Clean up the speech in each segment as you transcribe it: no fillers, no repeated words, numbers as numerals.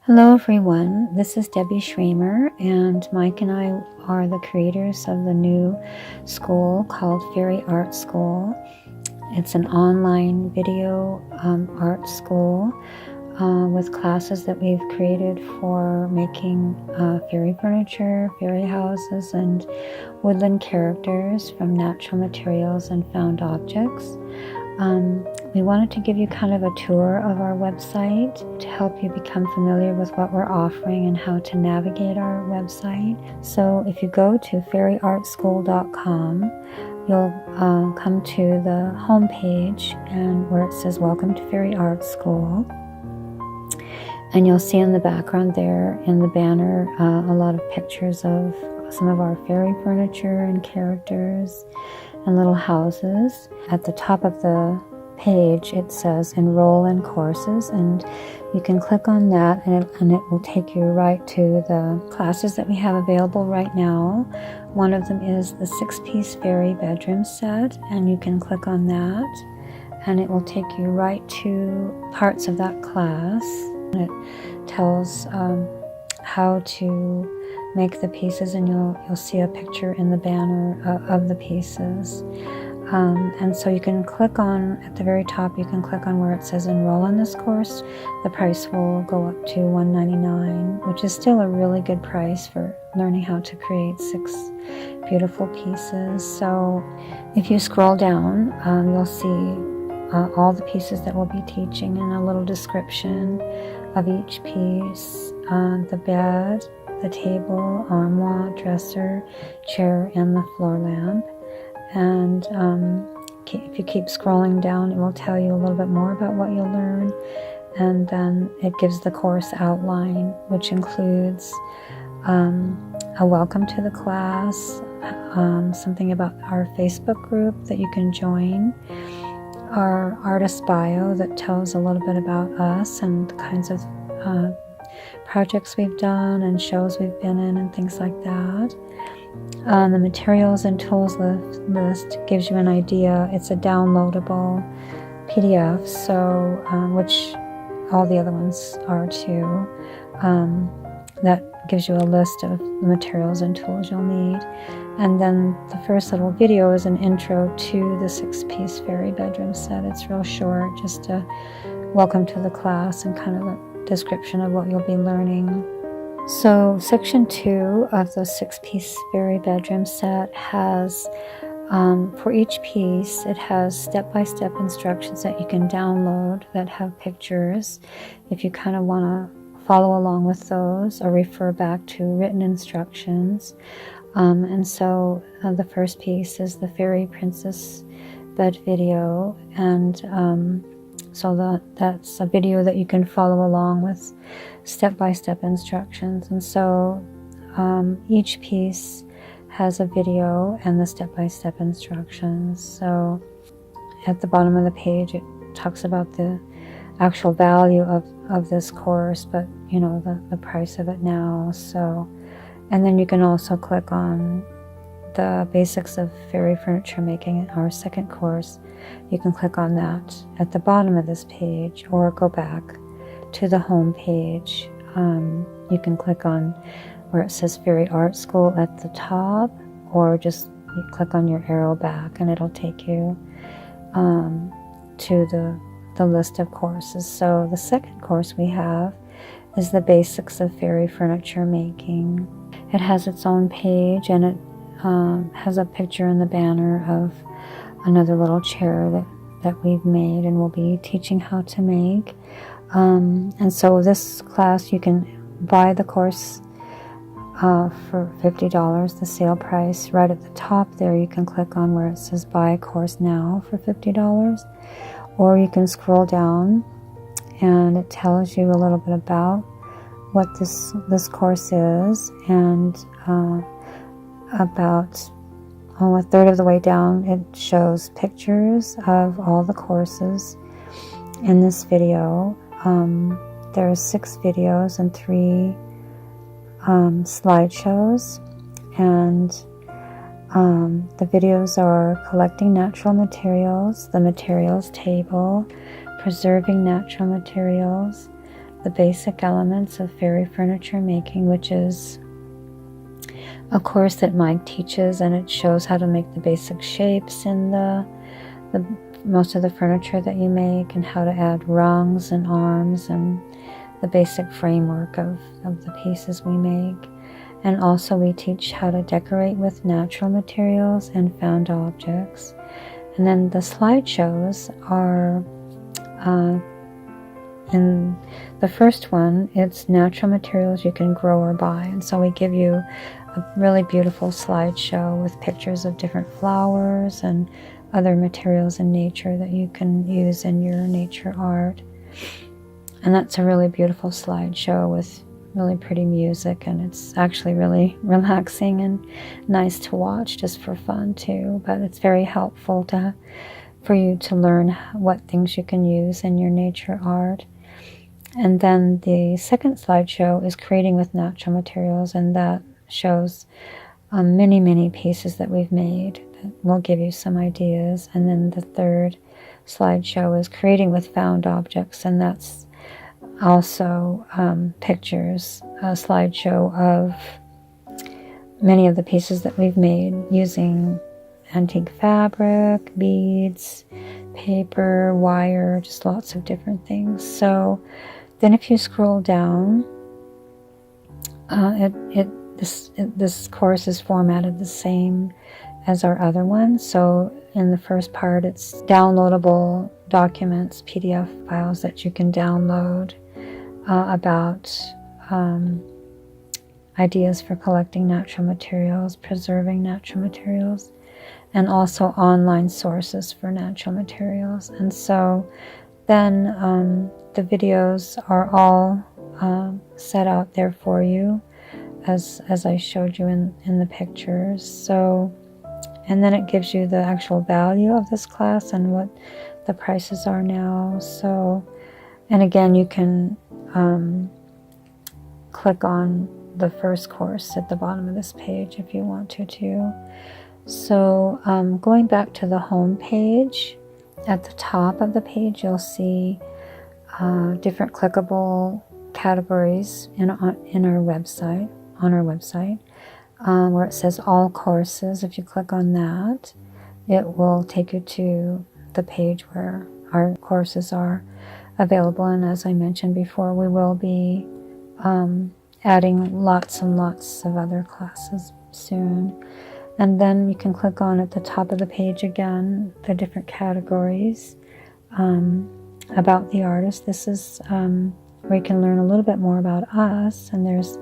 Hello everyone, this is Debbie Schramer, and Mike and I are the creators of the new school called Fairy Art School. It's an online video art school with classes that we've created for making fairy furniture, fairy houses, and woodland characters from natural materials and found objects. We wanted to give you kind of a tour of our website to help you become familiar with what we're offering and how to navigate our website. So if you go to fairyartschool.com, you'll come to the home page and where it says Welcome to Fairy Art School. And you'll see in the background there in the banner a lot of pictures of some of our fairy furniture and characters and little houses. At the top of the page it says Enroll in Courses, and you can click on that and it will take you right to the classes that we have available right now. One of them is the 6-piece fairy bedroom set, and you can click on that and it will take you right to parts of that class. It tells how to make the pieces, and you'll see a picture in the banner of the pieces. And so you can click on, at the very top, you can click on where it says Enroll in this course. The price will go up to $199, which is still a really good price for learning how to create 6 beautiful pieces. So if you scroll down, you'll see all the pieces that we'll be teaching and a little description of each piece: the bed, the table, armoire, dresser, chair, and the floor lamp. And if you keep scrolling down, it will tell you a little bit more about what you'll learn. And then it gives the course outline, which includes a welcome to the class, something about our Facebook group that you can join, our artist bio that tells a little bit about us and the kinds of projects we've done and shows we've been in and things like that. The materials and tools list gives you an idea. It's a downloadable PDF, so which all the other ones are too. That gives you a list of the materials and tools you'll need. And then the first little video is an intro to the 6-piece fairy bedroom set. It's real short, just a welcome to the class and kind of a description of what you'll be learning. So section 2 of the 6-piece fairy bedroom set has, for each piece, it has step-by-step instructions that you can download that have pictures if you kind of want to follow along with those or refer back to written instructions. And so the first piece is the Fairy Princess bed video, and so that's a video that you can follow along with step-by-step instructions. And so each piece has a video and the step-by-step instructions. So at the bottom of the page it talks about the actual value of this course, but you know, the price of it now. So, and then you can also click on the basics of fairy furniture making, our second course. You can click on that at the bottom of this page or go back to the home page. You can click on where it says Fairy Art School at the top, or just you click on your arrow back and it'll take you to the list of courses. So the second course we have is the basics of fairy furniture making. It has its own page, and it has a picture in the banner of another little chair that we've made and we'll be teaching how to make. And so this class, you can buy the course for $50, the sale price. Right at the top there, you can click on where it says buy course now for $50, or you can scroll down and it tells you a little bit about what this course is, and about a third of the way down it shows pictures of all the courses in this video. There are 6 videos and 3 slideshows, and the videos are collecting natural materials, the materials table, preserving natural materials, the basic elements of fairy furniture making, which is a course that Mike teaches, and it shows how to make the basic shapes in the most of the furniture that you make, and how to add rungs and arms and the basic framework of the pieces we make. And also we teach how to decorate with natural materials and found objects. And then the slideshows are, in the first one, it's natural materials you can grow or buy. And so we give you a really beautiful slideshow with pictures of different flowers and other materials in nature that you can use in your nature art. And that's a really beautiful slideshow with really pretty music, and it's actually really relaxing and nice to watch just for fun too. But it's very helpful for you to learn what things you can use in your nature art. And then the second slideshow is creating with natural materials, and that shows many pieces that we've made that will give you some ideas. And then the third slideshow is creating with found objects, and that's also pictures, a slideshow of many of the pieces that we've made using antique fabric, beads, paper, wire, just lots of different things. So then if you scroll down, this course is formatted the same as our other one. So in the first part, it's downloadable documents, PDF files that you can download about ideas for collecting natural materials, preserving natural materials, and also online sources for natural materials. And so then the videos are all set out there for you as I showed you in the pictures. So, and then it gives you the actual value of this class and what the prices are now. So, and again, you can click on the first course at the bottom of this page if you want to too. So going back to the home page, at the top of the page you'll see different clickable categories on our website, where it says all courses. If you click on that, it will take you to the page where our courses are available. And as I mentioned before, we will be adding lots and lots of other classes soon. And then you can click on at the top of the page again the different categories about the artist. This is where you can learn a little bit more about us, and there's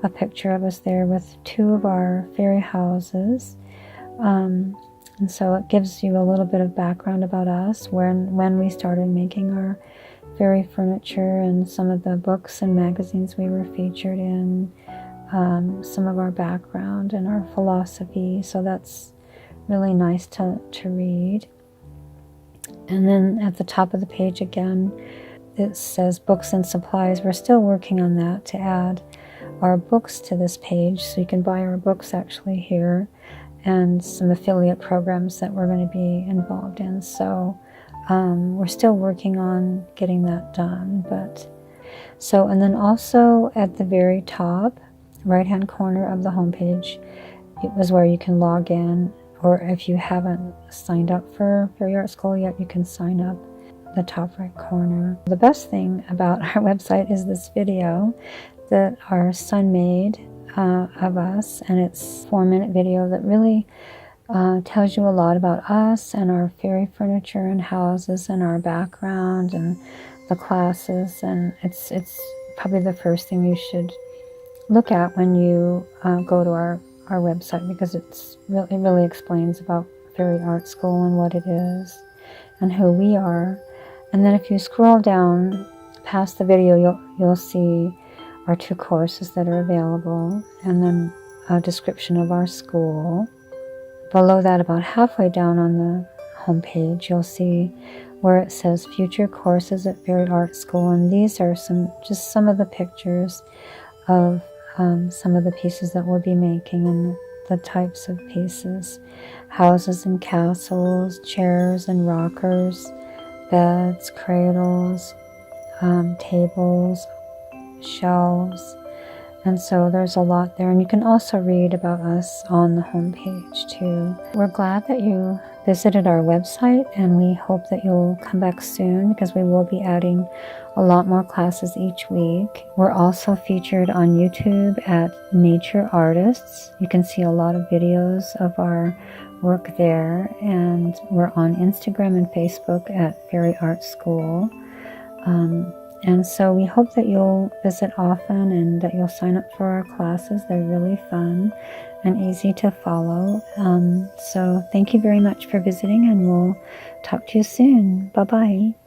a picture of us there with two of our fairy houses. And so it gives you a little bit of background about us, when we started making our fairy furniture, and some of the books and magazines we were featured in, some of our background and our philosophy. So that's really nice to read. And then at the top of the page again, it says books and supplies. We're still working on that to add our books to this page, so you can buy our books actually here, and some affiliate programs that we're going to be involved in. So we're still working on getting that done. And then also at the very top right hand corner of the homepage, it was where you can log in, or if you haven't signed up for Fairy Art School yet, you can sign up. The top right corner. The best thing about our website is this video that our son made of us, and it's a 4-minute video that really tells you a lot about us and our fairy furniture and houses and our background and the classes. And it's probably the first thing you should look at when you go to our website, because it really explains about Fairy Art School and what it is and who we are. And then if you scroll down past the video, you'll see our 2 courses that are available, and then a description of our school. Below that, about halfway down on the homepage, you'll see where it says future courses at Fairy Art School, and these are just some of the pictures of some of the pieces that we'll be making and the types of pieces: houses and castles, chairs and rockers, beds, cradles, tables, shelves. And so there's a lot there. And you can also read about us on the homepage too. We're glad that you visited our website, and we hope that you'll come back soon because we will be adding a lot more classes each week. We're also featured on YouTube at Nature Artists. You can see a lot of videos of our work there. And we're on Instagram and Facebook at Fairy Art School. And so we hope that you'll visit often and that you'll sign up for our classes. They're really fun and easy to follow. So thank you very much for visiting, and we'll talk to you soon. Bye-bye.